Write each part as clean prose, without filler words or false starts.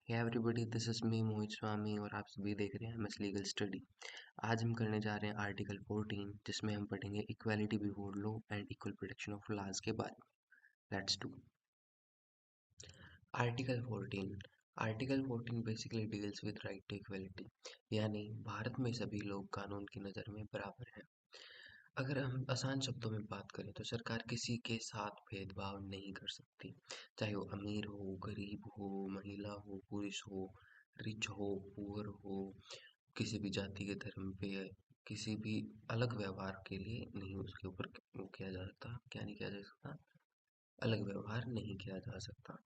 Hey everybody, this is me Mohit Swami और आप सभी देख रहे हैं एमएस लीगल स्टडी। आज हम करने जा रहे हैं आर्टिकल 14, जिसमें हम पढ़ेंगे equality before law and equal protection of laws के बारे में। Let's do article 14। Article 14 basically deals with right to equality, यानी भारत में सभी लोग कानून की नज़र में बराबर हैं। अगर हम आसान शब्दों में बात करें तो सरकार किसी के साथ भेदभाव नहीं कर सकती, चाहे वो अमीर हो, गरीब हो, महिला हो, पुरुष हो, रिच हो, पुअर हो, किसी भी जाति के धर्म पे है, किसी भी अलग व्यवहार के लिए नहीं उसके ऊपर वो किया जा सकता। क्या नहीं किया जा सकता? अलग व्यवहार नहीं किया जा सकता।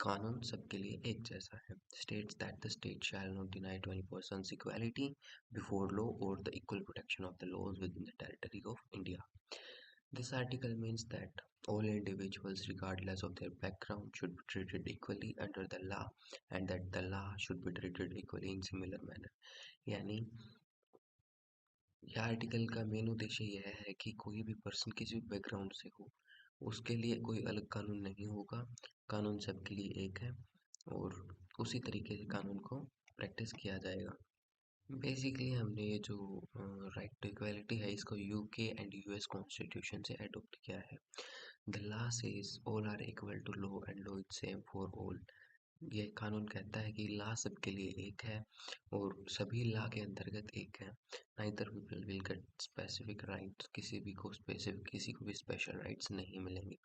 कानून सबके लिए एक जैसा है। States that the state shall not deny to any person's equality before law or the equal protection of the laws within the territory of India. This article means that all individuals, regardless of their background, should be treated equally under the law, and that the law should be treated equally in similar manner. यानी यह article का main उद्देश्य यह है कि कोई भी person किसी भी बैकग्राउंड से हो, उसके लिए कोई अलग कानून नहीं होगा। कानून सबके लिए एक है और उसी तरीके से कानून को प्रैक्टिस किया जाएगा। बेसिकली हमने ये जो राइट टू इक्वालिटी है, इसको यूके एंड यूएस कॉन्स्टिट्यूशन से अडॉप्ट किया है। The law says all are equal to law and law is same for all. ये कानून कहता है कि लॉ सबके लिए एक है और सभी लॉ के अंतर्गत एक है। Neither people will get specific rights, किसी को भी स्पेशल राइट्स नहीं मिलेंगे।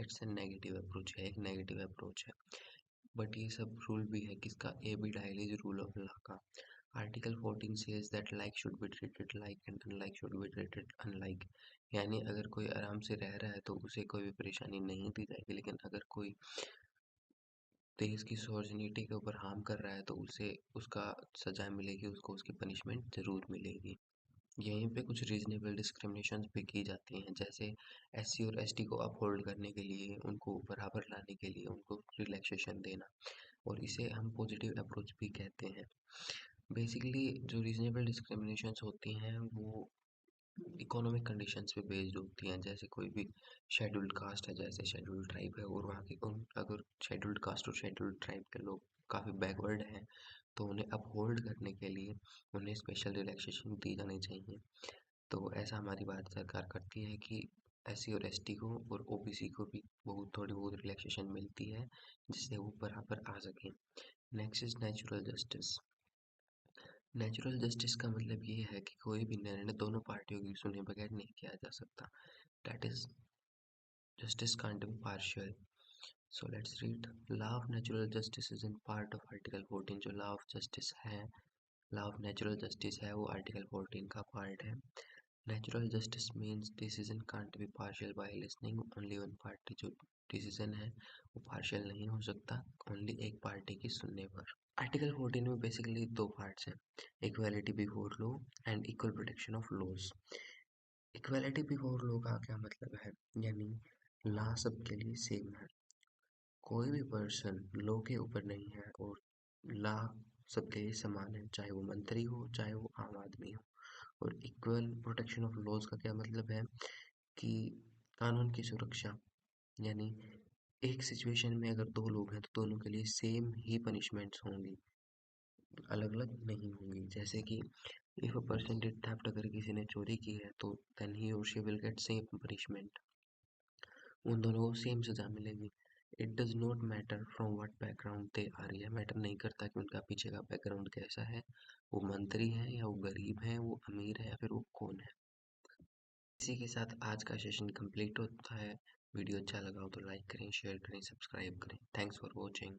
इट्स ए नेगेटिव अप्रोच है, एक नेगेटिव अप्रोच है। बट ये सब रूल भी है किसका? A V Dicey's rule of law का। Article 14 says that like should be treated like and unlike should be treated unlike. यानी अगर कोई आराम से रह रहा है तो उसे कोई भी परेशानी नहीं दी जाएगी, लेकिन अगर कोई देश की सॉवर्निटी के ऊपर हार्म कर रहा है तो उसे उसका सजा मिलेगी, उसको उसकी पनिशमेंट ज़रूर मिलेगी। यहीं पे कुछ रीजनेबल डिस्क्रिमिनेशंस भी की जाती हैं, जैसे एससी और एसटी को अपहोल्ड करने के लिए, उनको बराबर लाने के लिए उनको रिलैक्सेशन देना, और इसे हम पॉजिटिव अप्रोच भी कहते हैं। बेसिकली जो रीजनेबल डिस्क्रिमिनेशंस होती हैं वो इकोनॉमिक कंडीशंस पे बेस्ड होती हैं। जैसे कोई भी शेड्यूल्ड कास्ट है, जैसे शेड्यूल्ड ट्राइब है, और वहाँ के अगर शेड्यूल्ड कास्ट और शेड्यूल्ड ट्राइब के लोग काफ़ी बैकवर्ड हैं तो उन्हें अपहोल्ड करने के लिए उन्हें स्पेशल रिलैक्सेशन दी जानी चाहिए। तो ऐसा हमारी भारत सरकार करती है कि एससी और एसटी को और ओबीसी को भी थोड़ी बहुत रिलैक्सेशन मिलती है, जिससे वो बराबर आ सकें। Next is natural justice. Natural justice का मतलब ये है कि कोई भी निर्णय दोनों पार्टियों की सुने बगैर नहीं किया जा सकता। That is justice can't be partial. So let's read. Law of natural justice is in part of article 14। जो law of justice है, law of natural justice है, वो article 14 का part है। Natural justice means decision can't be partial by listening only one party। जो decision है वो partial नहीं हो सकता ओनली एक पार्टी की सुनने पर। आर्टिकल 14 में बेसिकली दो पार्ट्स हैं, equality before law and equal protection of laws. Equality before law का क्या मतलब है? यानी लॉ सबके लिए सेम है, कोई भी पर्सन लॉ के ऊपर नहीं है और लॉ सबके लिए समान है, चाहे वो मंत्री हो चाहे वो आम आदमी हो। और इक्वल प्रोटेक्शन ऑफ लॉज का क्या मतलब है कि कानून की सुरक्षा, यानी एक सिचुएशन में अगर दो लोग हैं तो दोनों के लिए सेम ही पनिशमेंट्स होंगी, अलग अलग नहीं होंगी। जैसे कि if a person did theft, अगर किसी ने चोरी की है तो देन ही और she will get same punishment, उन दोनों को सेम सजा मिलेगी। It does not matter from what background they are. यह मैटर नहीं करता कि उनका पीछे का बैकग्राउंड कैसा है, वो मंत्री है या वो गरीब है, वो अमीर है या फिर वो कौन है। इसी के साथ आज का सेशन कंप्लीट होता है। वीडियो अच्छा लगा हो तो लाइक करें, शेयर करें, सब्सक्राइब करें। Thanks for watching.